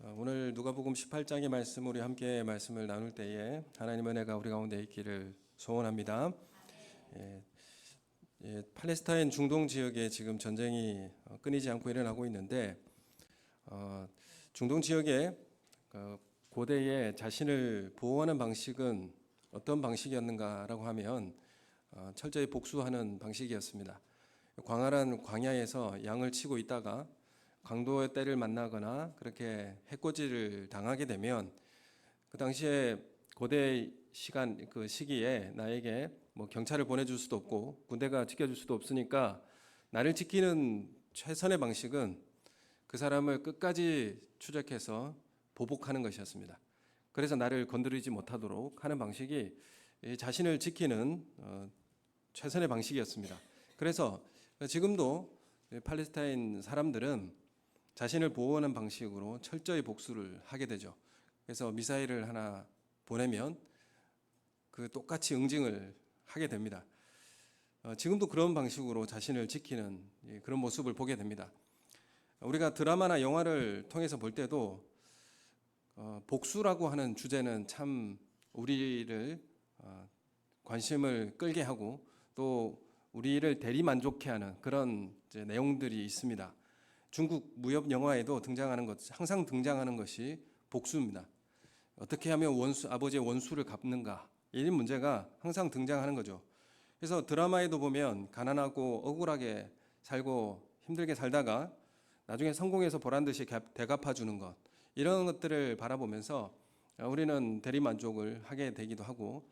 오늘 누가복음 18장의 말씀 우리 함께 말씀을 나눌 때에 하나님의 은혜가 우리 가운데 있기를 소원합니다. 팔레스타인 중동 지역에 지금 전쟁이 끊이지 않고 일어나고 있는데 중동 지역에 고대에 자신을 보호하는 방식은 어떤 방식이었는가라고 하면 철저히 복수하는 방식이었습니다. 광활한 광야에서 양을 치고 있다가 강도의 때를 만나거나 그렇게 해코지를 당하게 되면 그 당시에 고대 시간 그 시기에 나에게 뭐 경찰을 보내줄 수도 없고 군대가 지켜줄 수도 없으니까 나를 지키는 최선의 방식은 그 사람을 끝까지 추적해서 보복하는 것이었습니다. 그래서 나를 건드리지 못하도록 하는 방식이 자신을 지키는 최선의 방식이었습니다. 그래서 지금도 팔레스타인 사람들은 자신을 보호하는 방식으로 철저히 복수를 하게 되죠. 그래서 미사일을 하나 보내면 그 똑같이 응징을 하게 됩니다. 지금도 그런 방식으로 자신을 지키는 그런 모습을 보게 됩니다. 우리가 드라마나 영화를 통해서 볼 때도 복수라고 하는 주제는 참 우리를 관심을 끌게 하고 또 우리를 대리만족해 하는 그런 내용들이 있습니다. 중국 무협 영화에도 항상 등장하는 것이 복수입니다. 어떻게 하면 아버지의 원수를 갚는가, 이런 문제가 항상 등장하는 거죠. 그래서 드라마에도 보면 가난하고 억울하게 살고 힘들게 살다가 나중에 성공해서 보란 듯이 대갚아 주는 것, 이런 것들을 바라보면서 우리는 대리만족을 하게 되기도 하고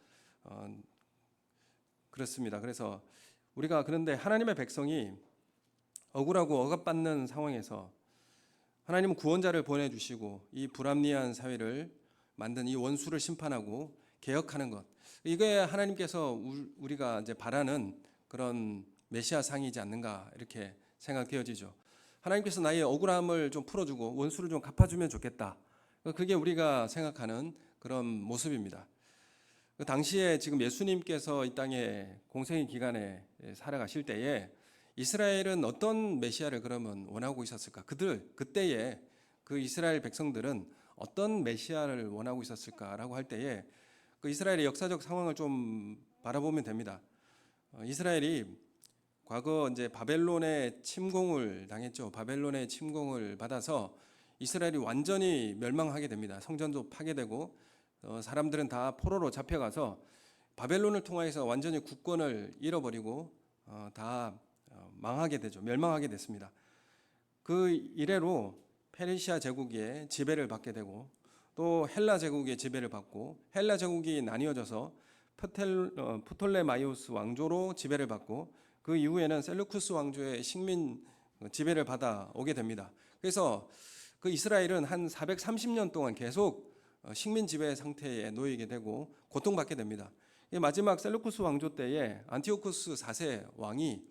그렇습니다. 그래서 그런데 하나님의 백성이 억울하고 억압받는 상황에서 하나님은 구원자를 보내주시고 이 불합리한 사회를 만든 이 원수를 심판하고 개혁하는 것, 이게 하나님께서 우리가 이제 바라는 그런 메시아상이지 않는가 이렇게 생각되어지죠. 하나님께서 나의 억울함을 좀 풀어주고 원수를 좀 갚아주면 좋겠다. 그게 우리가 생각하는 그런 모습입니다. 그 당시에 지금 예수님께서 이 땅에 공생의 기간에 살아가실 때에 이스라엘은 어떤 메시아를 그러면 원하고 있었을까? 그때에 그 이스라엘 백성들은 어떤 메시아를 원하고 있었을까라고 할 때에 그 이스라엘의 역사적 상황을 좀 바라보면 됩니다. 이스라엘이 과거 이제 바벨론의 침공을 당했죠. 바벨론의 침공을 받아서 이스라엘이 완전히 멸망하게 됩니다. 성전도 파괴되고 사람들은 다 포로로 잡혀가서 바벨론을 통해서 완전히 국권을 잃어버리고 다 망하게 되죠. 멸망하게 됐습니다. 그 이래로 페르시아 제국의 지배를 받게 되고 또 헬라 제국의 지배를 받고 헬라 제국이 나뉘어져서 프톨레마이오스 왕조로 지배를 받고 그 이후에는 셀루쿠스 왕조의 식민 지배를 받아 오게 됩니다. 그래서 그 이스라엘은 한 430년 동안 계속 식민 지배 상태에 놓이게 되고 고통받게 됩니다. 마지막 셀루쿠스 왕조 때에 안티오쿠스 4세 왕이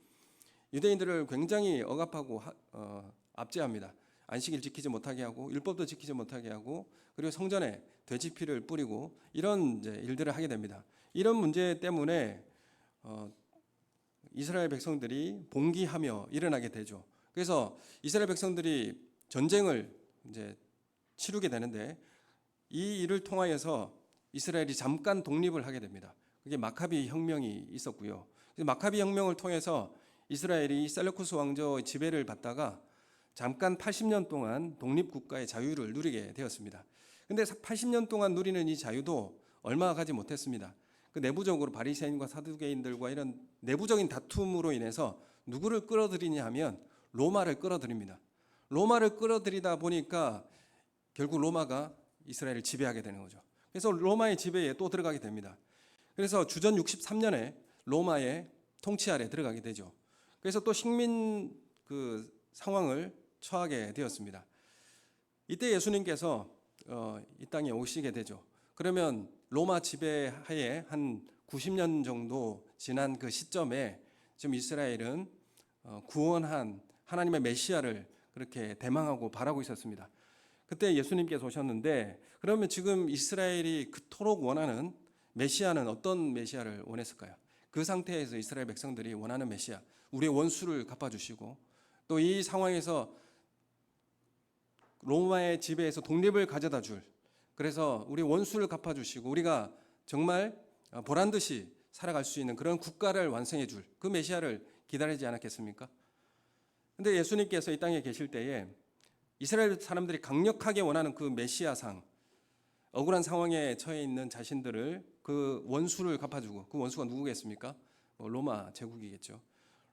유대인들을 굉장히 억압하고 압제합니다. 안식일 지키지 못하게 하고 율법도 지키지 못하게 하고 그리고 성전에 돼지피를 뿌리고 이런 일들을 하게 됩니다. 이런 문제 때문에 이스라엘 백성들이 봉기하며 일어나게 되죠. 그래서 이스라엘 백성들이 전쟁을 이제 치르게 되는데 이 일을 통하여서 이스라엘이 잠깐 독립을 하게 됩니다. 그게 마카비 혁명이 있었고요. 마카비 혁명을 통해서 이스라엘이 셀루쿠스 왕조의 지배를 받다가 잠깐 80년 동안 독립국가의 자유를 누리게 되었습니다. 그런데 80년 동안 누리는 이 자유도 얼마 가지 못했습니다. 그 내부적으로 바리새인과 사두개인들과 이런 내부적인 다툼으로 인해서 누구를 끌어들이냐 하면 로마를 끌어들입니다. 로마를 끌어들이다 보니까 결국 로마가 이스라엘을 지배하게 되는 거죠. 그래서 로마의 지배에 또 들어가게 됩니다. 그래서 주전 63년에 로마의 통치 아래 들어가게 되죠. 그래서 또 식민 그 상황을 처하게 되었습니다. 이때 예수님께서 이 땅에 오시게 되죠. 그러면 로마 지배하에 한 90년 정도 지난 그 시점에 지금 이스라엘은 구원한 하나님의 메시아를 그렇게 대망하고 바라고 있었습니다. 그때 예수님께서 오셨는데 그러면 지금 이스라엘이 그토록 원하는 메시아는 어떤 메시아를 원했을까요? 그 상태에서 이스라엘 백성들이 원하는 메시아, 우리의 원수를 갚아주시고 또 이 상황에서 로마의 지배에서 독립을 가져다 줄, 그래서 우리 원수를 갚아주시고 우리가 정말 보란 듯이 살아갈 수 있는 그런 국가를 완성해 줄 그 메시아를 기다리지 않았겠습니까? 근데 예수님께서 이 땅에 계실 때에 이스라엘 사람들이 강력하게 원하는 그 메시아상, 억울한 상황에 처해 있는 자신들을 그 원수를 갚아주고, 그 원수가 누구겠습니까? 로마 제국이겠죠.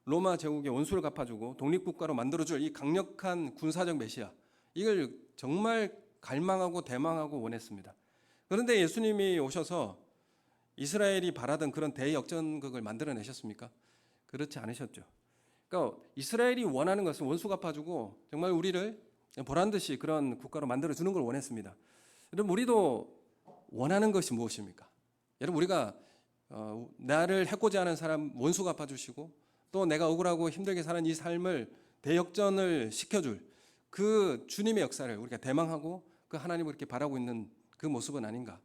로마 제국의 원수를 갚아주고 독립국가로 만들어줄 이 강력한 군사적 메시아, 이걸 정말 갈망하고 대망하고 원했습니다. 그런데 예수님이 오셔서 이스라엘이 바라던 그런 대역전극을 만들어내셨습니까? 그렇지 않으셨죠. 그러니까 이스라엘이 원하는 것은 원수 갚아주고 정말 우리를 보란듯이 그런 국가로 만들어주는 걸 원했습니다. 여러분, 우리도 원하는 것이 무엇입니까? 여러분, 우리가 나를 해코지 하는 사람 원수 갚아주시고 또 내가 억울하고 힘들게 사는 이 삶을 대역전을 시켜줄 그 주님의 역사를 우리가 대망하고 그 하나님을 이렇게 바라고 있는 그 모습은 아닌가?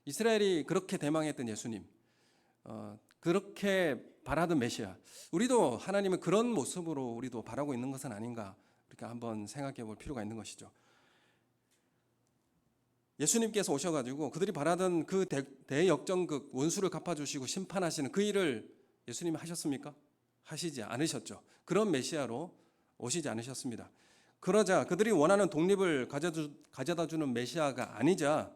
이스라엘이 그렇게 대망했던 예수님, 그렇게 바라던 메시아, 우리도 하나님은 그런 모습으로 우리도 바라고 있는 것은 아닌가? 이렇게 한번 생각해 볼 필요가 있는 것이죠. 예수님께서 오셔가지고 그들이 바라던 그 대역전극, 원수를 갚아주시고 심판하시는 그 일을 예수님이 하셨습니까? 하시지 않으셨죠. 그런 메시아로 오시지 않으셨습니다. 그러자 그들이 원하는 독립을 가져다 주는 메시아가 아니자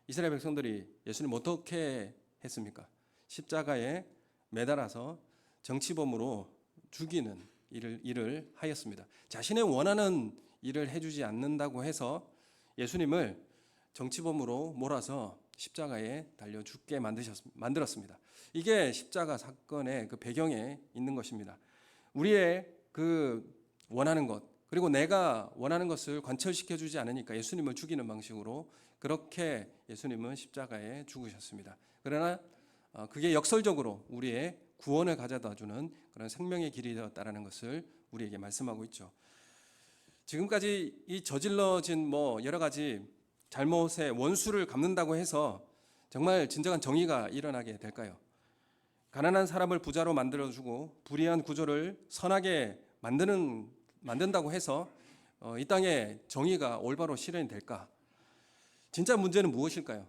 이스라엘 백성들이 예수님 어떻게 했습니까? 십자가에 매달아서 정치범으로 죽이는 일을 하였습니다. 자신의 원하는 일을 해주지 않는다고 해서 예수님을 정치범으로 몰아서 십자가에 달려 죽게 만들었습니다. 이게 십자가 사건의 그 배경에 있는 것입니다. 우리의 그 원하는 것, 그리고 내가 원하는 것을 관철시켜 주지 않으니까 예수님을 죽이는 방식으로 그렇게 예수님은 십자가에 죽으셨습니다. 그러나 그게 역설적으로 우리의 구원을 가져다 주는 그런 생명의 길이 되었다라는 것을 우리에게 말씀하고 있죠. 지금까지 이 저질러진 여러 가지 잘못의 원수를 갚는다고 해서 정말 진정한 정의가 일어나게 될까요? 가난한 사람을 부자로 만들어주고 불의한 구조를 선하게 만든다고 해서 이 땅에 정의가 올바로 실현이 될까? 진짜 문제는 무엇일까요?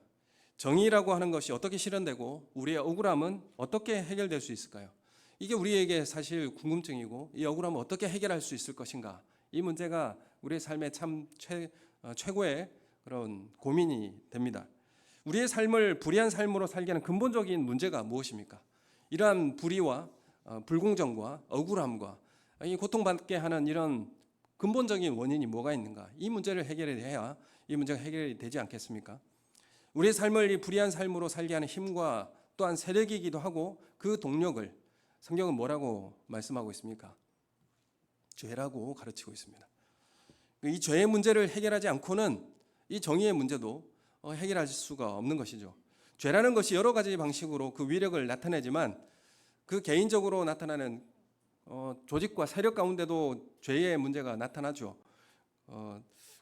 정의라고 하는 것이 어떻게 실현되고 우리의 억울함은 어떻게 해결될 수 있을까요? 이게 우리에게 사실 궁금증이고, 이 억울함을 어떻게 해결할 수 있을 것인가? 이 문제가 우리의 삶의 참 최고의 그런 고민이 됩니다. 우리의 삶을 불의한 삶으로 살게 하는 근본적인 문제가 무엇입니까? 이러한 불의와 불공정과 억울함과 이 고통받게 하는 이런 근본적인 원인이 뭐가 있는가? 이 문제를 해결해야 이 문제가 해결이 되지 않겠습니까? 우리의 삶을 이 불의한 삶으로 살게 하는 힘과 또한 세력이기도 하고, 그 동력을 성경은 뭐라고 말씀하고 있습니까? 죄라고 가르치고 있습니다. 이 죄의 문제를 해결하지 않고는 이 정의의 문제도 해결할 수가 없는 것이죠. 죄라는 것이 여러 가지 방식으로 그 위력을 나타내지만 그 개인적으로 나타나는 조직과 세력 가운데도 죄의 문제가 나타나죠.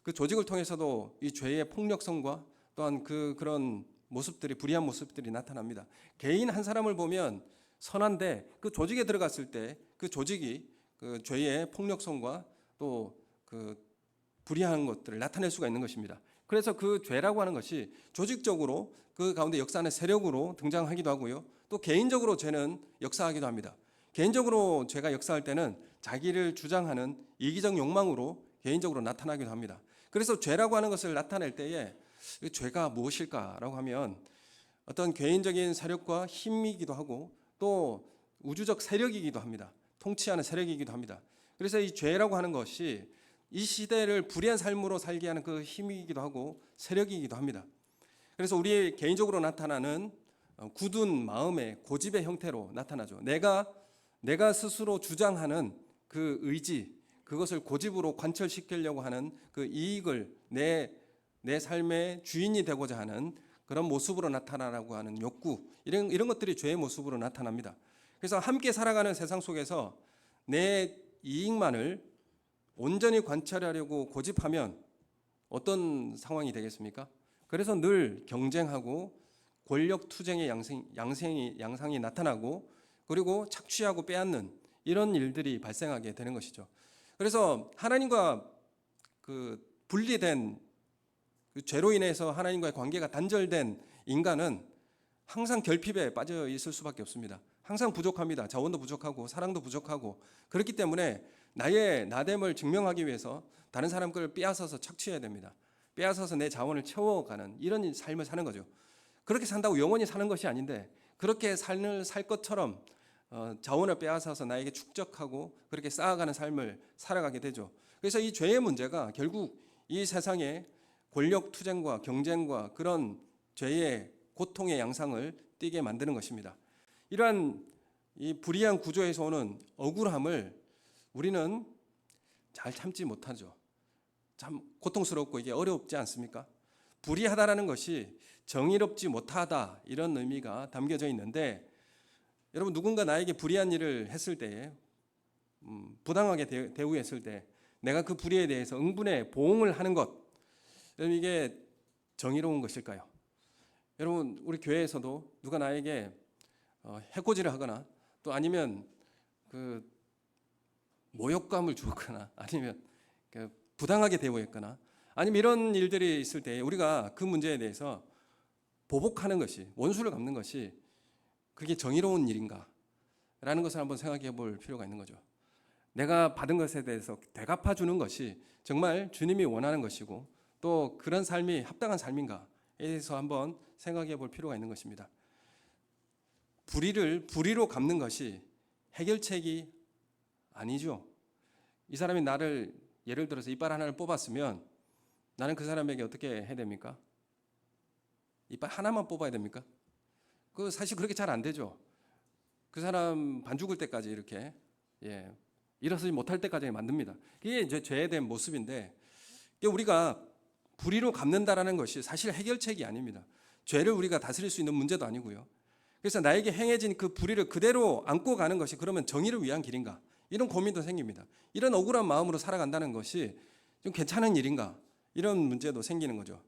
그 조직을 통해서도 이 죄의 폭력성과 또한 그런 모습들이, 불의한 모습들이 나타납니다. 개인 한 사람을 보면 선한데 그 조직에 들어갔을 때 그 조직이 그 죄의 폭력성과 또 그 불의한 것들을 나타낼 수가 있는 것입니다. 그래서 그 죄라고 하는 것이 조직적으로 그 가운데 역사하는 세력으로 등장하기도 하고요. 또 개인적으로 죄는 역사하기도 합니다. 개인적으로 죄가 역사할 때는 자기를 주장하는 이기적 욕망으로 개인적으로 나타나기도 합니다. 그래서 죄라고 하는 것을 나타낼 때에 죄가 무엇일까라고 하면 어떤 개인적인 세력과 힘이기도 하고 또 우주적 세력이기도 합니다. 통치하는 세력이기도 합니다. 그래서 이 죄라고 하는 것이 이 시대를 불의한 삶으로 살게 하는 그 힘이기도 하고 세력이기도 합니다. 그래서 우리 개인적으로 나타나는 굳은 마음의 고집의 형태로 나타나죠. 내가 스스로 주장하는 그 의지, 그것을 고집으로 관철시키려고 하는 그 이익을 내 삶의 주인이 되고자 하는 그런 모습으로 나타나라고 하는 욕구, 이런 것들이 죄의 모습으로 나타납니다. 그래서 함께 살아가는 세상 속에서 내 이익만을 온전히 관찰하려고 고집하면 어떤 상황이 되겠습니까? 그래서 늘 경쟁하고 권력 투쟁의 양상이 나타나고, 그리고 착취하고 빼앗는 이런 일들이 발생하게 되는 것이죠. 그래서 하나님과 그 분리된 그 죄로 인해서 하나님과의 관계가 단절된 인간은 항상 결핍에 빠져 있을 수밖에 없습니다. 항상 부족합니다. 자원도 부족하고 사랑도 부족하고 그렇기 때문에 나의 나됨을 증명하기 위해서 다른 사람 걸 빼앗아서 착취해야 됩니다. 빼앗아서 내 자원을 채워가는 이런 삶을 사는 거죠. 그렇게 산다고 영원히 사는 것이 아닌데 그렇게 삶을 살 것처럼 자원을 빼앗아서 나에게 축적하고 그렇게 쌓아가는 삶을 살아가게 되죠. 그래서 이 죄의 문제가 결국 이 세상에 권력 투쟁과 경쟁과 그런 죄의 고통의 양상을 띠게 만드는 것입니다. 이러한 이 불이한 구조에서 오는 억울함을 우리는 잘 참지 못하죠. 참 고통스럽고 이게 어렵지 않습니까? 불의하다라는 것이 정의롭지 못하다 이런 의미가 담겨져 있는데 여러분 누군가 나에게 불의한 일을 했을 때 부당하게 대우했을 때 내가 그 불의에 대해서 응분의 보응을 하는 것 여러분 이게 정의로운 것일까요? 여러분 우리 교회에서도 누가 나에게 해코지를 하거나 또 아니면 그 모욕감을 주거나 아니면 그 부당하게 대우했거나 아니면 이런 일들이 있을 때 우리가 그 문제에 대해서 보복하는 것이 원수를 갚는 것이 그게 정의로운 일인가? 라는 것을 한번 생각해 볼 필요가 있는 거죠. 내가 받은 것에 대해서 되갚아 주는 것이 정말 주님이 원하는 것이고 또 그런 삶이 합당한 삶인가에 대해서 한번 생각해 볼 필요가 있는 것입니다. 불의를 불의로 갚는 것이 해결책이 아니죠. 이 사람이 나를 예를 들어서 이빨 하나를 뽑았으면 나는 그 사람에게 어떻게 해야 됩니까? 이빨 하나만 뽑아야 됩니까? 그 사실 그렇게 잘 안 되죠. 그 사람 반 죽을 때까지 이렇게 일어서지 못할 때까지 만듭니다. 이게 이제 죄에 대한 모습인데 우리가 불의로 갚는다라는 것이 사실 해결책이 아닙니다. 죄를 우리가 다스릴 수 있는 문제도 아니고요. 그래서 나에게 행해진 그 불의를 그대로 안고 가는 것이 그러면 정의를 위한 길인가? 이런 고민도 생깁니다. 이런 억울한 마음으로 살아간다는 것이 좀 괜찮은 일인가? 이런 문제도 생기는 거죠.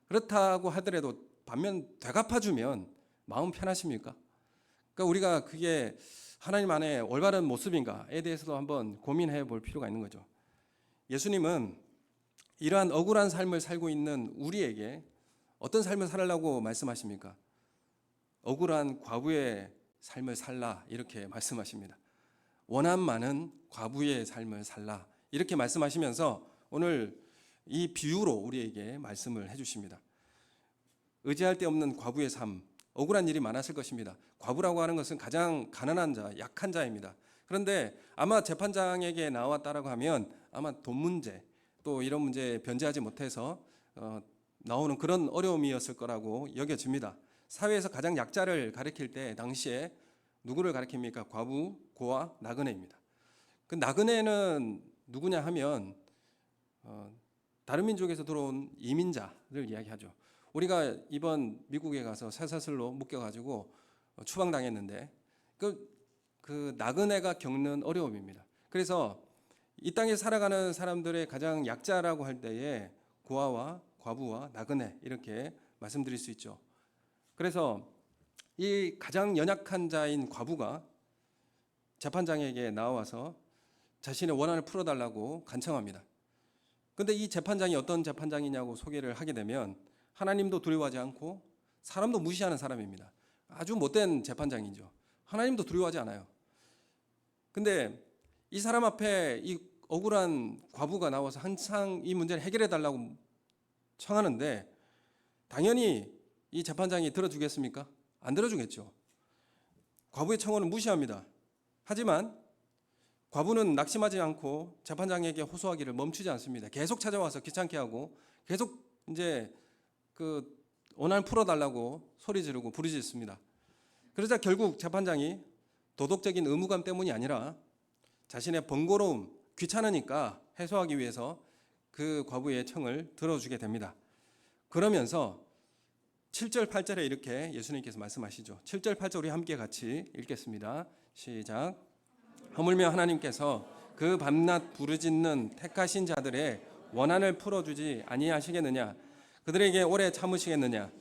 그렇다고 하더라도 반면 되갚아주면 마음 편하십니까? 그러니까 우리가 그게 하나님 안에 올바른 모습인가에 대해서도 한번 고민해 볼 필요가 있는 거죠. 예수님은 이러한 억울한 삶을 살고 있는 우리에게 어떤 삶을 살라고 말씀하십니까? 억울한 과부의 삶을 살라 이렇게 말씀하십니다. 원한 많은 과부의 삶을 살라 이렇게 말씀하시면서 오늘 이 비유로 우리에게 말씀을 해주십니다. 의지할 데 없는 과부의 삶, 억울한 일이 많았을 것입니다. 과부라고 하는 것은 가장 가난한 자, 약한 자입니다. 그런데 아마 재판장에게 나왔다라고 하면 아마 돈 문제 또 이런 문제에 변제하지 못해서 나오는 그런 어려움이었을 거라고 여겨집니다. 사회에서 가장 약자를 가리킬 때 당시에 누구를 가리킵니까? 과부, 고아, 나그네입니다. 그 나그네는 누구냐 하면 다른 민족에서 들어온 이민자를 이야기하죠. 우리가 이번 미국에 가서 쇠사슬로 묶여가지고 추방당했는데 그 나그네가 겪는 어려움입니다. 그래서 이 땅에 살아가는 사람들의 가장 약자라고 할 때에 고아와 과부와 나그네 이렇게 말씀드릴 수 있죠. 그래서 이 가장 연약한 자인 과부가 재판장에게 나와서 자신의 원한을 풀어달라고 간청합니다. 그런데 이 재판장이 어떤 재판장이냐고 소개를 하게 되면 하나님도 두려워하지 않고 사람도 무시하는 사람입니다. 아주 못된 재판장이죠. 하나님도 두려워하지 않아요. 근데 이 사람 앞에 이 억울한 과부가 나와서 항상 이 문제를 해결해 달라고 청하는데 당연히 이 재판장이 들어주겠습니까? 안 들어주겠죠. 과부의 청원을 무시합니다. 하지만 과부는 낙심하지 않고 재판장에게 호소하기를 멈추지 않습니다. 계속 찾아와서 귀찮게 하고 계속 이제 그 원한을 풀어달라고 소리 지르고 부르짖습니다. 그러자 결국 재판장이 도덕적인 의무감 때문이 아니라 자신의 번거로움, 귀찮으니까 해소하기 위해서 그 과부의 청을 들어주게 됩니다. 그러면서 7절, 8절에 이렇게 예수님께서 말씀하시죠. 7절, 8절 우리 함께 같이 읽겠습니다. 시작. 하물며 하나님께서 그 밤낮 부르짖는 택하신 자들의 원한을 풀어주지 아니하시겠느냐? 그들에게 오래 참으시겠느냐?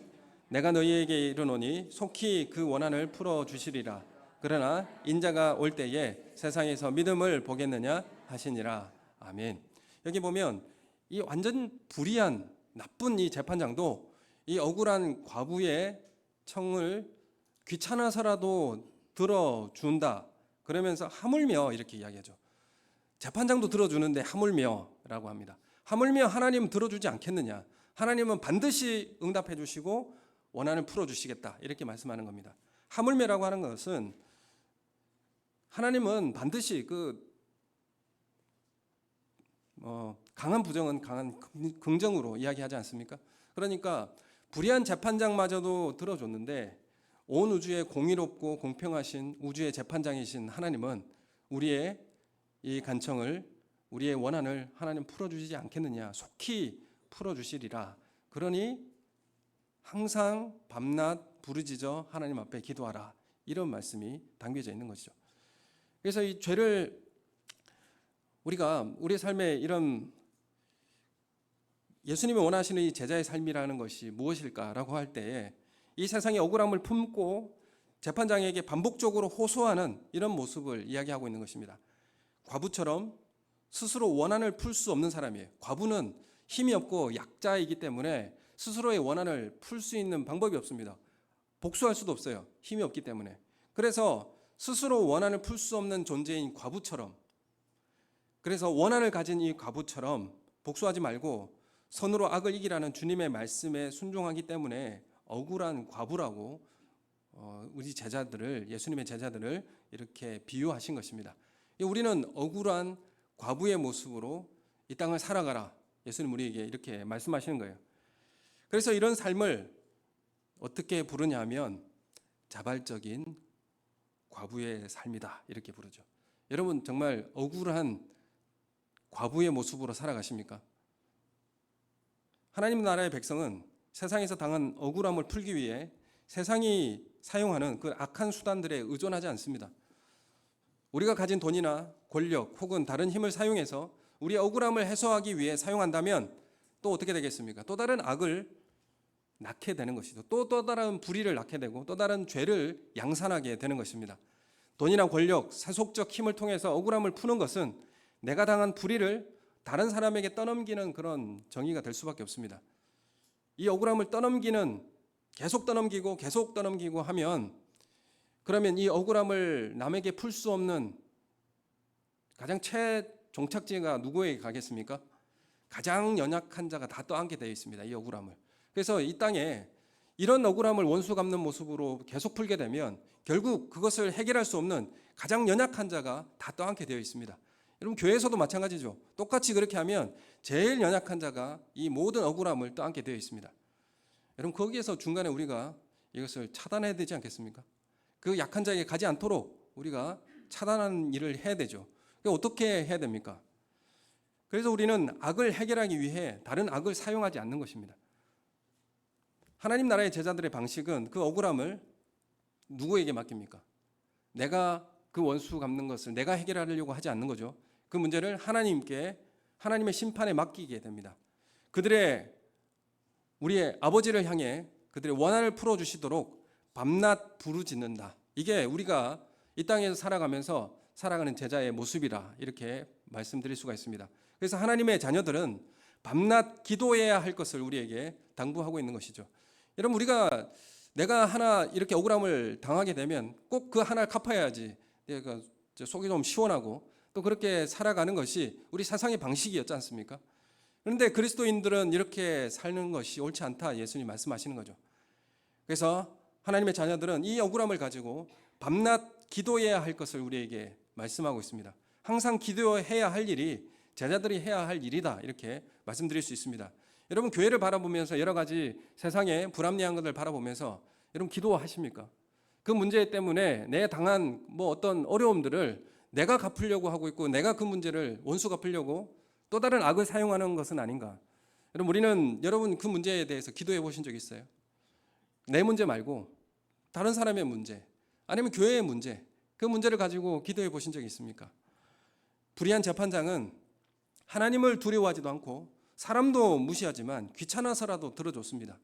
내가 너희에게 이르노니 속히 그 원한을 풀어주시리라. 그러나 인자가 올 때에 세상에서 믿음을 보겠느냐 하시니라. 아멘. 여기 보면 이 완전 불의한 나쁜 이 재판장도 이 억울한 과부의 청을 귀찮아서라도 들어준다. 그러면서 하물며 이렇게 이야기하죠. 재판장도 들어주는데 하물며라고 합니다. 하물며 하나님은 들어주지 않겠느냐. 하나님은 반드시 응답해 주시고 원한을 풀어주시겠다. 이렇게 말씀하는 겁니다. 하물며라고 하는 것은 하나님은 반드시 강한 부정은 강한 긍정으로 이야기하지 않습니까? 그러니까 불의한 재판장마저도 들어줬는데 온 우주에 공의롭고 공평하신 우주의 재판장이신 하나님은 우리의 이 간청을, 우리의 원한을 하나님 풀어주시지 않겠느냐. 속히 풀어주시리라. 그러니 항상 밤낮 부르짖어 하나님 앞에 기도하라. 이런 말씀이 담겨져 있는 것이죠. 그래서 이 죄를 우리가 우리의 삶에 이런 예수님이 원하시는 이 제자의 삶이라는 것이 무엇일까라고 할 때에 이 세상의 억울함을 품고 재판장에게 반복적으로 호소하는 이런 모습을 이야기하고 있는 것입니다. 과부처럼 스스로 원한을 풀 수 없는 사람이에요. 과부는 힘이 없고 약자이기 때문에 스스로의 원한을 풀 수 있는 방법이 없습니다. 복수할 수도 없어요. 힘이 없기 때문에. 그래서 스스로 원한을 풀 수 없는 존재인 과부처럼, 그래서 원한을 가진 이 과부처럼 복수하지 말고 선으로 악을 이기라는 주님의 말씀에 순종하기 때문에 억울한 과부라고 우리 제자들을, 예수님의 제자들을 이렇게 비유하신 것입니다. 우리는 억울한 과부의 모습으로 이 땅을 살아가라. 예수님 우리에게 이렇게 말씀하시는 거예요. 그래서 이런 삶을 어떻게 부르냐 하면 자발적인 과부의 삶이다. 이렇게 부르죠. 여러분 정말 억울한 과부의 모습으로 살아가십니까? 하나님 나라의 백성은 세상에서 당한 억울함을 풀기 위해 세상이 사용하는 그 악한 수단들에 의존하지 않습니다. 우리가 가진 돈이나 권력 혹은 다른 힘을 사용해서 우리의 억울함을 해소하기 위해 사용한다면 또 어떻게 되겠습니까? 또 다른 악을 낳게 되는 것이죠. 또 다른 불의를 낳게 되고 또 다른 죄를 양산하게 되는 것입니다. 돈이나 권력, 세속적 힘을 통해서 억울함을 푸는 것은 내가 당한 불의를 다른 사람에게 떠넘기는 그런 정의가 될 수밖에 없습니다. 이 억울함을 계속 떠넘기고 하면 그러면 이 억울함을 남에게 풀 수 없는 가장 최종착지가 누구에게 가겠습니까? 가장 연약한 자가 다 떠안게 되어 있습니다. 이 억울함을. 그래서 이 땅에 이런 억울함을 원수 갚는 모습으로 계속 풀게 되면 결국 그것을 해결할 수 없는 가장 연약한 자가 다 떠안게 되어 있습니다. 여러분 교회에서도 마찬가지죠. 똑같이 그렇게 하면 제일 연약한 자가 이 모든 억울함을 떠안게 되어 있습니다. 여러분 거기에서 중간에 우리가 이것을 차단해야 되지 않겠습니까? 그 약한 자에게 가지 않도록 우리가 차단하는 일을 해야 되죠. 어떻게 해야 됩니까? 그래서 우리는 악을 해결하기 위해 다른 악을 사용하지 않는 것입니다. 하나님 나라의 제자들의 방식은 그 억울함을 누구에게 맡깁니까? 내가 그 원수 갚는 것을 내가 해결하려고 하지 않는 거죠. 그 문제를 하나님의 심판에 맡기게 됩니다. 우리의 아버지를 향해 그들의 원한을 풀어주시도록 밤낮 부르짖는다. 이게 우리가 이 땅에서 살아가면서 살아가는 제자의 모습이라 이렇게 말씀드릴 수가 있습니다. 그래서 하나님의 자녀들은 밤낮 기도해야 할 것을 우리에게 당부하고 있는 것이죠. 여러분 우리가 내가 하나 이렇게 억울함을 당하게 되면 꼭 그 하나를 갚아야지 내가 속이 좀 시원하고 또 그렇게 살아가는 것이 우리 세상의 방식이었지 않습니까? 그런데 그리스도인들은 이렇게 사는 것이 옳지 않다 예수님이 말씀하시는 거죠. 그래서 하나님의 자녀들은 이 억울함을 가지고 밤낮 기도해야 할 것을 우리에게 말씀하고 있습니다. 항상 기도해야 할 일이 제자들이 해야 할 일이다 이렇게 말씀드릴 수 있습니다. 여러분 교회를 바라보면서 여러 가지 세상의 불합리한 것을 바라보면서 여러분 기도하십니까? 그 문제 때문에 내 당한 어떤 어려움들을 내가 갚으려고 하고 있고 내가 그 문제를 원수 갚으려고 또 다른 악을 사용하는 것은 아닌가? 여러분 그 문제에 대해서 기도해 보신 적 있어요? 내 문제 말고 다른 사람의 문제 아니면 교회의 문제, 그 문제를 가지고 기도해 보신 적이 있습니까? 불의한 재판장은 하나님을 두려워하지도 않고 사람도 무시하지만 귀찮아서라도 들어줬습니다.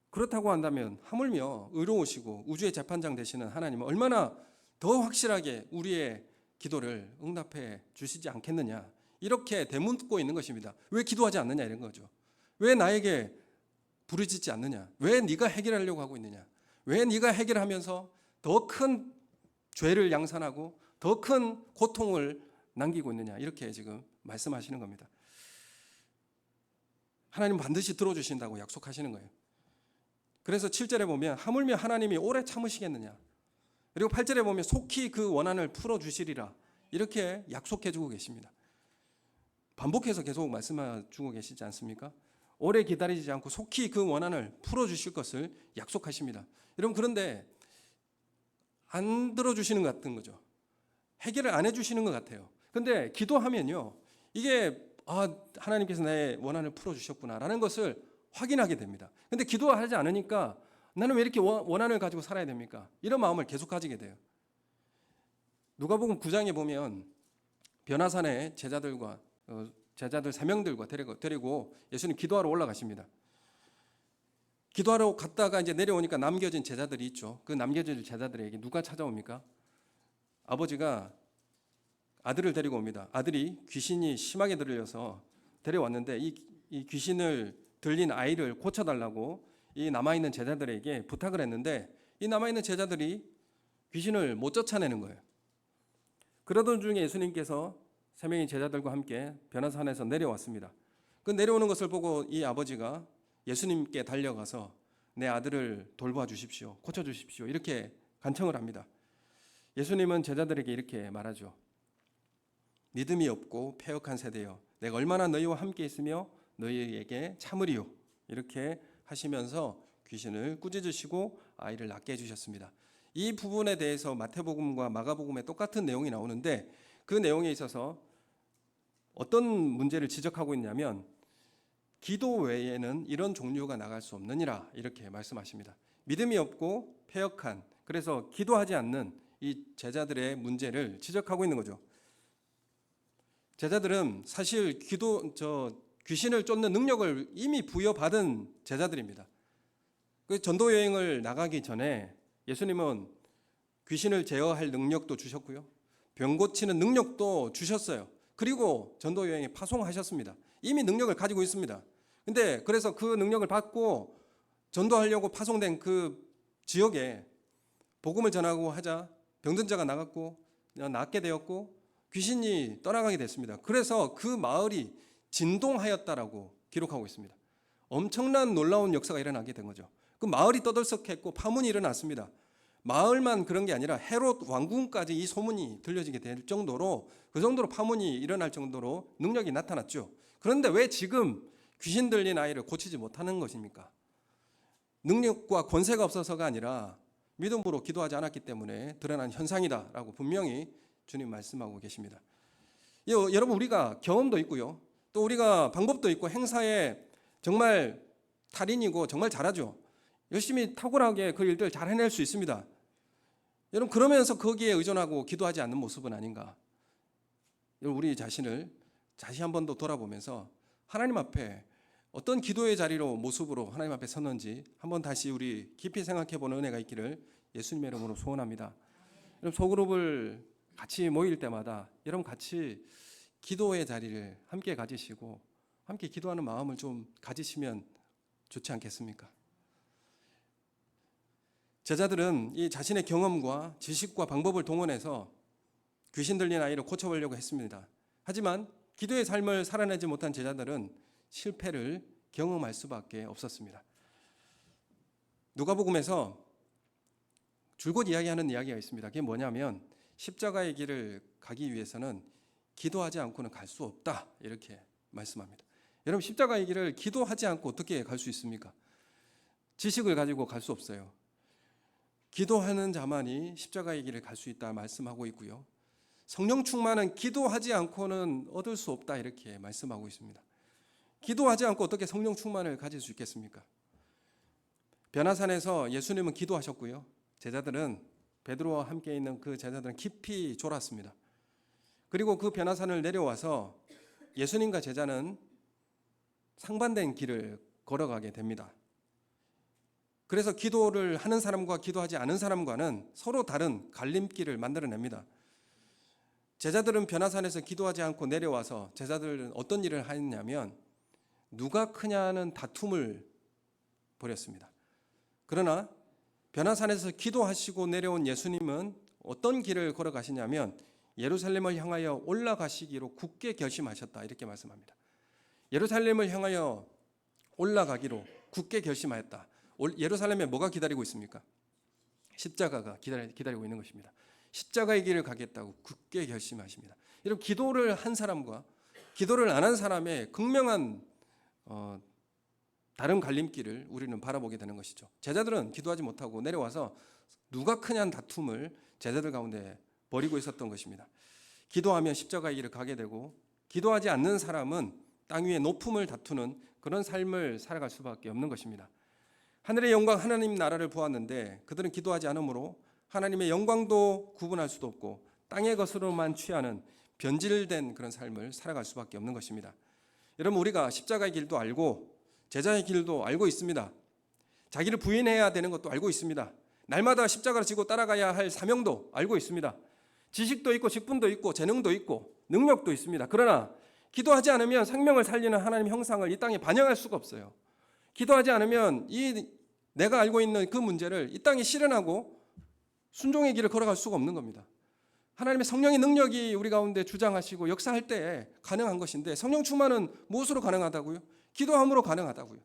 그렇다고 한다면 하물며 의로우시고 우주의 재판장 되시는 하나님은 얼마나 더 확실하게 우리의 기도를 응답해 주시지 않겠느냐, 이렇게 되묻고 있는 것입니다. 왜 기도하지 않느냐 이런 거죠. 왜 나에게 부르짖지 않느냐? 왜 네가 해결하려고 하고 있느냐? 왜 네가 해결하면서 더 큰 죄를 양산하고 더 큰 고통을 남기고 있느냐? 이렇게 지금 말씀하시는 겁니다. 하나님 반드시 들어주신다고 약속하시는 거예요. 그래서 7절에 보면 하물며 하나님이 오래 참으시겠느냐? 그리고 8절에 보면 속히 그 원한을 풀어주시리라. 이렇게 약속해주고 계십니다. 반복해서 계속 말씀해주고 계시지 않습니까? 오래 기다리지 않고 속히 그 원한을 풀어주실 것을 약속하십니다. 여러분, 그런데 안 들어주시는 것 같은 거죠. 해결을 안 해주시는 것 같아요. 근데 기도하면요, 이게 하나님께서 나의 원한을 풀어주셨구나라는 것을 확인하게 됩니다. 근데 기도하지 않으니까 나는 왜 이렇게 원한을 가지고 살아야 됩니까? 이런 마음을 계속 가지게 돼요. 누가복음 9장에 보면 변화산에 제자들 3명들과 데리고 예수님 기도하러 올라가십니다. 기도하러 갔다가 이제 내려오니까 남겨진 제자들이 있죠. 그 남겨진 제자들에게 누가 찾아옵니까? 아버지가 아들을 데리고 옵니다. 아들이 귀신이 심하게 들려서 데려왔는데 이 귀신을 들린 아이를 고쳐달라고 이 남아있는 제자들에게 부탁을 했는데 이 남아있는 제자들이 귀신을 못 쫓아내는 거예요. 그러던 중에 예수님께서 3명의 제자들과 함께 변화산에서 내려왔습니다. 그 내려오는 것을 보고 이 아버지가 예수님께 달려가서 내 아들을 돌봐 주십시오. 고쳐 주십시오. 이렇게 간청을 합니다. 예수님은 제자들에게 이렇게 말하죠. 믿음이 없고 패역한 세대여, 내가 얼마나 너희와 함께 있으며 너희에게 참으리요. 이렇게 하시면서 귀신을 꾸짖으시고 아이를 낫게 해주셨습니다. 이 부분에 대해서 마태복음과 마가복음에 똑같은 내용이 나오는데 그 내용에 있어서 어떤 문제를 지적하고 있냐면 기도 외에는 이런 종류가 나갈 수 없느니라 이렇게 말씀하십니다. 믿음이 없고 패역한, 그래서 기도하지 않는 이 제자들의 문제를 지적하고 있는 거죠. 제자들은 사실 귀신을 쫓는 능력을 이미 부여받은 제자들입니다. 그 전도 여행을 나가기 전에 예수님은 귀신을 제어할 능력도 주셨고요. 병 고치는 능력도 주셨어요. 그리고 전도 여행에 파송하셨습니다. 이미 능력을 가지고 있습니다. 근데 그래서 그 능력을 받고 전도하려고 파송된 그 지역에 복음을 전하고 하자 병든 자가 나갔고 낫게 되었고 귀신이 떠나가게 됐습니다. 그래서 그 마을이 진동하였다라고 기록하고 있습니다. 엄청난 놀라운 역사가 일어나게 된 거죠. 그 마을이 떠들썩했고 파문이 일어났습니다. 마을만 그런 게 아니라 헤롯 왕궁까지 이 소문이 들려지게 될 정도로 그 정도로 파문이 일어날 정도로 능력이 나타났죠. 그런데 왜 지금 귀신 들린 아이를 고치지 못하는 것입니까? 능력과 권세가 없어서가 아니라 믿음으로 기도하지 않았기 때문에 드러난 현상이다라고 분명히 주님 말씀하고 계십니다. 여러분, 우리가 경험도 있고요. 또 우리가 방법도 있고 행사에 정말 달인이고 정말 잘하죠. 열심히 탁월하게 그 일들을 잘 해낼 수 있습니다. 여러분, 그러면서 거기에 의존하고 기도하지 않는 모습은 아닌가? 여러분, 우리 자신을 다시 한 번 더 돌아보면서 하나님 앞에 어떤 기도의 자리로 모습으로 하나님 앞에 섰는지 한번 다시 우리 깊이 생각해보는 은혜가 있기를 예수님의 이름으로 소원합니다. 여러분, 소그룹을 같이 모일 때마다 여러분 같이 기도의 자리를 함께 가지시고 함께 기도하는 마음을 좀 가지시면 좋지 않겠습니까? 제자들은 이 자신의 경험과 지식과 방법을 동원해서 귀신 들린 아이를 고쳐보려고 했습니다. 하지만 기도의 삶을 살아내지 못한 제자들은 실패를 경험할 수밖에 없었습니다. 누가복음에서 줄곧 이야기하는 이야기가 있습니다. 그게 뭐냐면 십자가의 길을 가기 위해서는 기도하지 않고는 갈 수 없다 이렇게 말씀합니다. 여러분, 십자가의 길을 기도하지 않고 어떻게 갈 수 있습니까? 지식을 가지고 갈 수 없어요. 기도하는 자만이 십자가의 길을 갈 수 있다 말씀하고 있고요. 성령 충만은 기도하지 않고는 얻을 수 없다 이렇게 말씀하고 있습니다. 기도하지 않고 어떻게 성령 충만을 가질 수 있겠습니까? 변화산에서 예수님은 기도하셨고요. 제자들은 베드로와 함께 있는 그 제자들은 깊이 졸았습니다. 그리고 그 변화산을 내려와서 예수님과 제자는 상반된 길을 걸어가게 됩니다. 그래서 기도를 하는 사람과 기도하지 않은 사람과는 서로 다른 갈림길을 만들어냅니다. 제자들은 변화산에서 기도하지 않고 내려와서 제자들은 어떤 일을 했냐면 누가 크냐는 다툼을 벌였습니다. 그러나 변화산에서 기도하시고 내려온 예수님은 어떤 길을 걸어가시냐면 예루살렘을 향하여 올라가시기로 굳게 결심하셨다, 이렇게 말씀합니다. 예루살렘을 향하여 올라가기로 굳게 결심하였다. 예루살렘에 뭐가 기다리고 있습니까? 십자가가 기다리고 있는 것입니다. 십자가의 길을 가겠다고 굳게 결심하십니다. 여러분, 기도를 한 사람과 기도를 안 한 사람의 극명한 다른 갈림길을 우리는 바라보게 되는 것이죠. 제자들은 기도하지 못하고 내려와서 누가 크냐는 다툼을 제자들 가운데 벌이고 있었던 것입니다. 기도하면 십자가의 길을 가게 되고, 기도하지 않는 사람은 땅 위의 높음을 다투는 그런 삶을 살아갈 수밖에 없는 것입니다. 하늘의 영광 하나님 나라를 보았는데 그들은 기도하지 않으므로 하나님의 영광도 구분할 수도 없고 땅의 것으로만 취하는 변질된 그런 삶을 살아갈 수밖에 없는 것입니다. 여러분, 우리가 십자가의 길도 알고 제자의 길도 알고 있습니다. 자기를 부인해야 되는 것도 알고 있습니다. 날마다 십자가를 지고 따라가야 할 사명도 알고 있습니다. 지식도 있고 직분도 있고 재능도 있고 능력도 있습니다. 그러나 기도하지 않으면 생명을 살리는 하나님의 형상을 이 땅에 반영할 수가 없어요. 기도하지 않으면 내가 알고 있는 그 문제를 이 땅에 실현하고 순종의 길을 걸어갈 수가 없는 겁니다. 하나님의 성령의 능력이 우리 가운데 주장하시고 역사할 때 가능한 것인데, 성령 충만은 무엇으로 가능하다고요? 기도함으로 가능하다고요.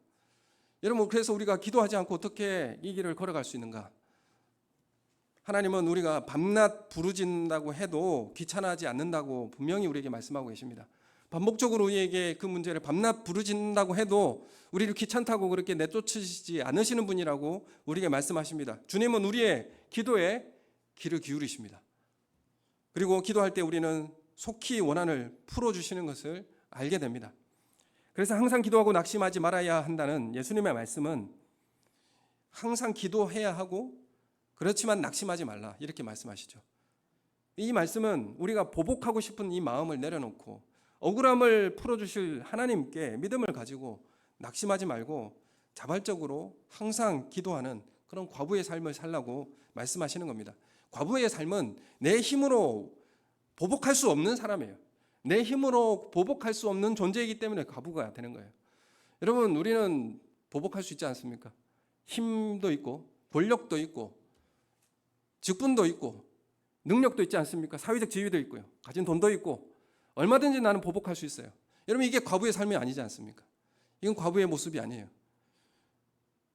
여러분, 그래서 우리가 기도하지 않고 어떻게 이 길을 걸어갈 수 있는가? 하나님은 우리가 밤낮 부르짖는다고 해도 귀찮아하지 않는다고 분명히 우리에게 말씀하고 계십니다. 반복적으로 우리에게 그 문제를 밤낮 부르짖는다고 해도 우리를 귀찮다고 그렇게 내쫓으시지 않으시는 분이라고 우리에게 말씀하십니다. 주님은 우리의 기도에 귀를 기울이십니다. 그리고 기도할 때 우리는 속히 원한을 풀어주시는 것을 알게 됩니다. 그래서 항상 기도하고 낙심하지 말아야 한다는 예수님의 말씀은 항상 기도해야 하고 그렇지만 낙심하지 말라, 이렇게 말씀하시죠. 이 말씀은 우리가 보복하고 싶은 이 마음을 내려놓고 억울함을 풀어주실 하나님께 믿음을 가지고 낙심하지 말고 자발적으로 항상 기도하는 그런 과부의 삶을 살라고 말씀하시는 겁니다. 과부의 삶은 내 힘으로 보복할 수 없는 사람이에요. 내 힘으로 보복할 수 없는 존재이기 때문에 과부가 되는 거예요. 여러분, 우리는 보복할 수 있지 않습니까? 힘도 있고 권력도 있고 직분도 있고 능력도 있지 않습니까? 사회적 지위도 있고요. 가진 돈도 있고 얼마든지 나는 보복할 수 있어요. 여러분, 이게 과부의 삶이 아니지 않습니까? 이건 과부의 모습이 아니에요.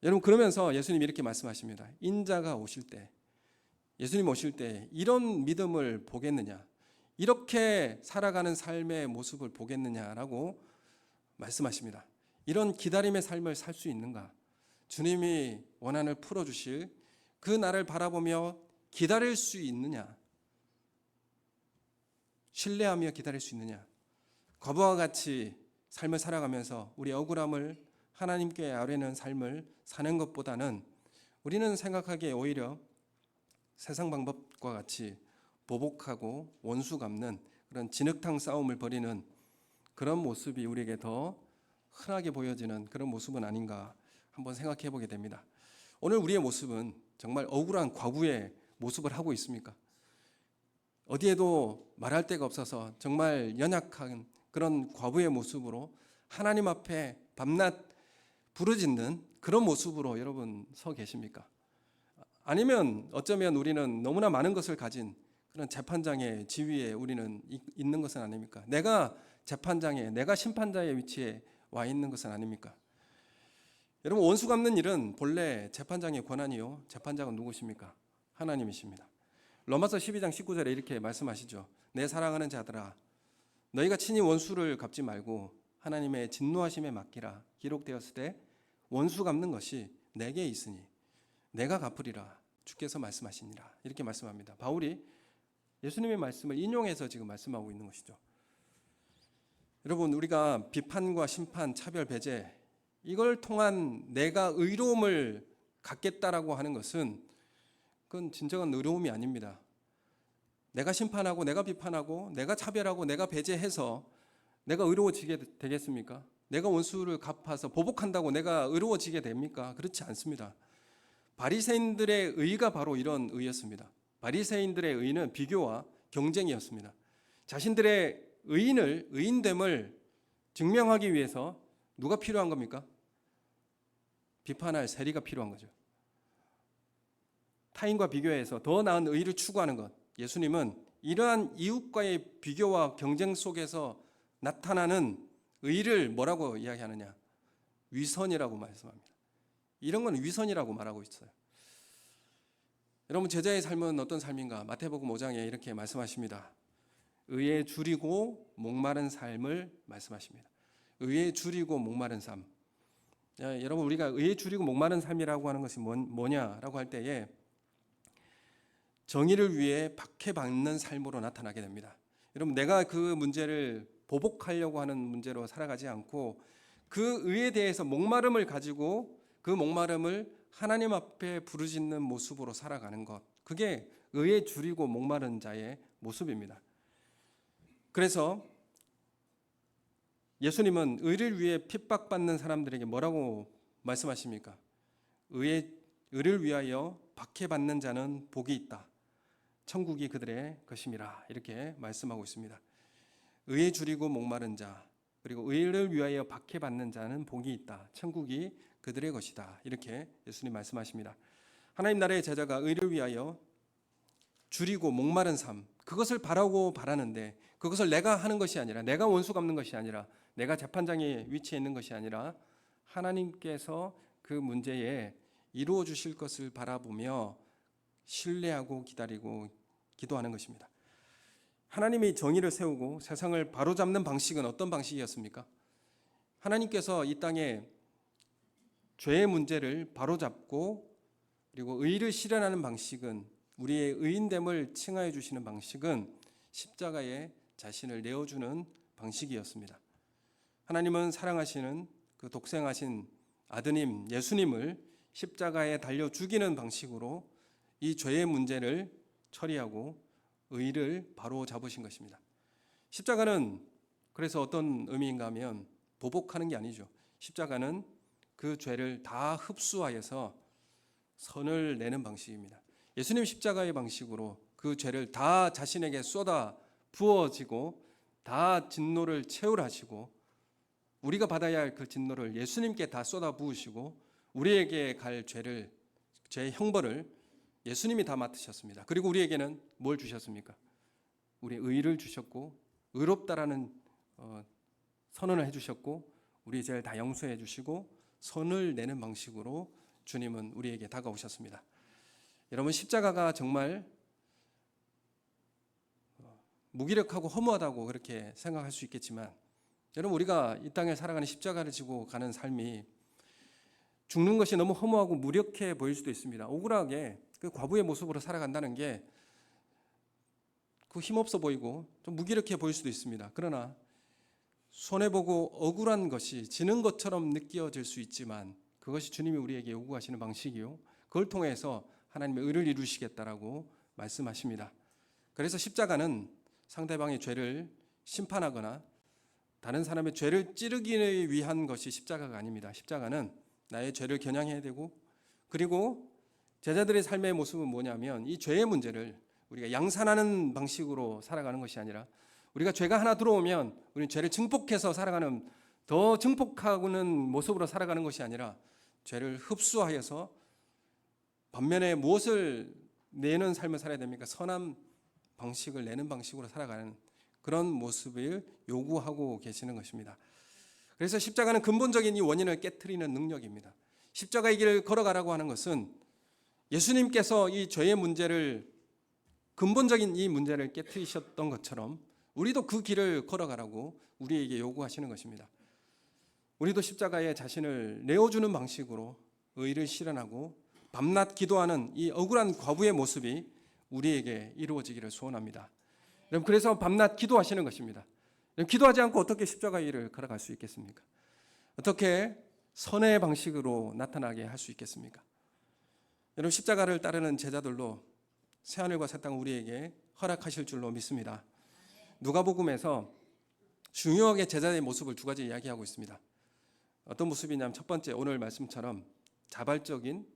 여러분, 그러면서 예수님이 이렇게 말씀하십니다. 인자가 오실 때, 예수님 오실 때 이런 믿음을 보겠느냐, 이렇게 살아가는 삶의 모습을 보겠느냐라고 말씀하십니다. 이런 기다림의 삶을 살 수 있는가? 주님이 원한을 풀어주실 그 날을 바라보며 기다릴 수 있느냐? 신뢰하며 기다릴 수 있느냐? 과부와 같이 삶을 살아가면서 우리 억울함을 하나님께 아뢰는 삶을 사는 것보다는 우리는 생각하기에 오히려 세상 방법과 같이 보복하고 원수 갚는 그런 진흙탕 싸움을 벌이는 그런 모습이 우리에게 더 흔하게 보여지는 그런 모습은 아닌가 한번 생각해 보게 됩니다. 오늘 우리의 모습은 정말 억울한 과부의 모습을 하고 있습니까? 어디에도 말할 데가 없어서 정말 연약한 그런 과부의 모습으로 하나님 앞에 밤낮 부르짖는 그런 모습으로 여러분 서 계십니까? 아니면 어쩌면 우리는 너무나 많은 것을 가진 그런 재판장의 지위에 우리는 있는 것은 아닙니까? 내가 재판장에, 내가 심판자의 위치에 와 있는 것은 아닙니까? 여러분, 원수 갚는 일은 본래 재판장의 권한이요, 재판장은 누구십니까? 하나님이십니다. 로마서 12장 19절에 이렇게 말씀하시죠. 내 사랑하는 자들아, 너희가 친히 원수를 갚지 말고 하나님의 진노하심에 맡기라. 기록되었을 때 원수 갚는 것이 내게 있으니 내가 갚으리라. 주께서 말씀하시니라. 이렇게 말씀합니다. 바울이 예수님의 말씀을 인용해서 지금 말씀하고 있는 것이죠. 여러분, 우리가 비판과 심판, 차별, 배제, 이걸 통한 내가 의로움을 갖겠다라고 하는 것은 그건 진정한 의로움이 아닙니다. 내가 심판하고 내가 비판하고 내가 차별하고 내가 배제해서 내가 의로워지게 되겠습니까? 내가 원수를 갚아서 보복한다고 내가 의로워지게 됩니까? 그렇지 않습니다. 바리새인들의 의가 바로 이런 의였습니다. 바리새인들의 의는 비교와 경쟁이었습니다. 자신들의 의인됨을 증명하기 위해서 누가 필요한 겁니까? 비판할 세리가 필요한 거죠. 타인과 비교해서 더 나은 의를 추구하는 것. 예수님은 이러한 이웃과의 비교와 경쟁 속에서 나타나는 의를 뭐라고 이야기하느냐? 위선이라고 말씀합니다. 이런 건 위선이라고 말하고 있어요. 여러분, 제자의 삶은 어떤 삶인가? 마태복음 5장에 이렇게 말씀하십니다. 의에 줄이고 목마른 삶을 말씀하십니다. 의에 줄이고 목마른 삶. 여러분, 우리가 의에 줄이고 목마른 삶이라고 하는 것이 뭐냐라고 할 때에 정의를 위해 박해받는 삶으로 나타나게 됩니다. 여러분, 내가 그 문제를 보복하려고 하는 문제로 살아가지 않고 그 의에 대해서 목마름을 가지고 그 목마름을 하나님 앞에 부르짖는 모습으로 살아가는 것, 그게 의에 줄이고 목마른 자의 모습입니다. 그래서 예수님은 의를 위해 핍박받는 사람들에게 뭐라고 말씀하십니까? 의를 위하여 박해받는 자는 복이 있다. 천국이 그들의 것임이라, 이렇게 말씀하고 있습니다. 의에 줄이고 목마른 자, 그리고 의를 위하여 박해받는 자는 복이 있다. 천국이 그들의 것이다. 이렇게 예수님 말씀하십니다. 하나님 나라의 제자가 의를 위하여 줄이고 목마른 삶, 그것을 바라는데 그것을 내가 하는 것이 아니라, 내가 원수 갚는 것이 아니라, 내가 재판장에 위치해 있는 것이 아니라 하나님께서 그 문제에 이루어 주실 것을 바라보며 신뢰하고 기다리고 기도하는 것입니다. 하나님이 정의를 세우고 세상을 바로잡는 방식은 어떤 방식이었습니까? 하나님께서 이 땅에 죄의 문제를 바로잡고 그리고 의를 실현하는 방식은, 우리의 의인됨을 칭하여 주시는 방식은 십자가에 자신을 내어주는 방식이었습니다. 하나님은 사랑하시는 그 독생하신 아드님 예수님을 십자가에 달려 죽이는 방식으로 이 죄의 문제를 처리하고 의를 바로 잡으신 것입니다. 십자가는 그래서 어떤 의미인가 하면 보복하는 게 아니죠. 십자가는 그 죄를 다 흡수하여서 선을 내는 방식입니다. 예수님 십자가의 방식으로 그 죄를 다 자신에게 쏟아 부어지고 다 진노를 채울하시고, 우리가 받아야 할 그 진노를 예수님께 다 쏟아 부으시고 우리에게 갈 죄의 형벌을 예수님이 다 맡으셨습니다. 그리고 우리에게는 뭘 주셨습니까? 우리 의를 주셨고 의롭다라는 선언을 해주셨고 우리 죄를 다 용서해 주시고 선을 내는 방식으로 주님은 우리에게 다가오셨습니다. 여러분, 십자가가 정말 무기력하고 허무하다고 그렇게 생각할 수 있겠지만, 여러분, 우리가 이 땅에 살아가는 십자가를 지고 가는 삶이 죽는 것이 너무 허무하고 무력해 보일 수도 있습니다. 억울하게 그 과부의 모습으로 살아간다는 게 그 힘없어 보이고 좀 무기력해 보일 수도 있습니다. 그러나 손해보고 억울한 것이 지는 것처럼 느껴질 수 있지만 그것이 주님이 우리에게 요구하시는 방식이요, 그걸 통해서 하나님의 의를 이루시겠다라고 말씀하십니다. 그래서 십자가는 상대방의 죄를 심판하거나 다른 사람의 죄를 찌르기 위한 것이 십자가가 아닙니다. 십자가는 나의 죄를 겨냥해야 되고, 그리고 제자들의 삶의 모습은 뭐냐면 이 죄의 문제를 우리가 양산하는 방식으로 살아가는 것이 아니라, 우리가 죄가 하나 들어오면 우리는 죄를 증폭해서 살아가는, 더 증폭하는 모습으로 살아가는 것이 아니라 죄를 흡수하여서 반면에 무엇을 내는 삶을 살아야 됩니까? 선한 방식을 내는 방식으로 살아가는 그런 모습을 요구하고 계시는 것입니다. 그래서 십자가는 근본적인 이 원인을 깨트리는 능력입니다. 십자가의 길을 걸어가라고 하는 것은 예수님께서 이 죄의 문제를, 근본적인 이 문제를 깨트리셨던 것처럼 우리도 그 길을 걸어가라고 우리에게 요구하시는 것입니다. 우리도 십자가에 자신을 내어주는 방식으로 의를 실현하고 밤낮 기도하는 이 억울한 과부의 모습이 우리에게 이루어지기를 소원합니다. 여러분, 그래서 밤낮 기도하시는 것입니다. 기도하지 않고 어떻게 십자가의 길을 걸어갈 수 있겠습니까? 어떻게 선의 방식으로 나타나게 할 수 있겠습니까? 여러분, 십자가를 따르는 제자들로 새하늘과 새 땅을 우리에게 허락하실 줄로 믿습니다. 누가복음에서 중요하게 제자의 모습을 두 가지 이야기하고 있습니다. 어떤 모습이냐면, 첫 번째, 오늘 말씀처럼 자발적인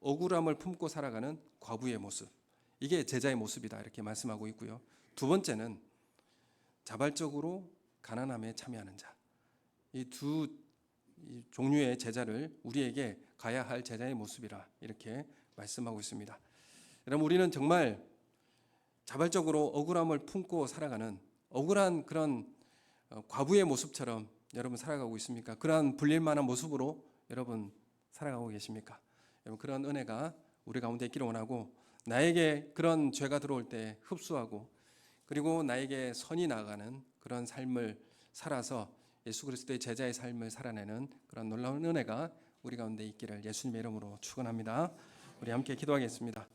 억울함을 품고 살아가는 과부의 모습, 이게 제자의 모습이다, 이렇게 말씀하고 있고요. 두 번째는 자발적으로 가난함에 참여하는 자. 이 두 종류의 제자를 우리에게 가야 할 제자의 모습이라 이렇게 말씀하고 있습니다. 여러분, 우리는 정말 자발적으로 억울함을 품고 살아가는 억울한 그런 과부의 모습처럼 여러분 살아가고 있습니까? 그러한 불릴 만한 모습으로 여러분 살아가고 계십니까? 여러분, 그런 은혜가 우리 가운데 있기를 원하고, 나에게 그런 죄가 들어올 때 흡수하고, 그리고 나에게 선이 나가는 그런 삶을 살아서 예수 그리스도의 제자의 삶을 살아내는 그런 놀라운 은혜가 우리 가운데 있기를 예수님의 이름으로 축원합니다. 우리 함께 기도하겠습니다.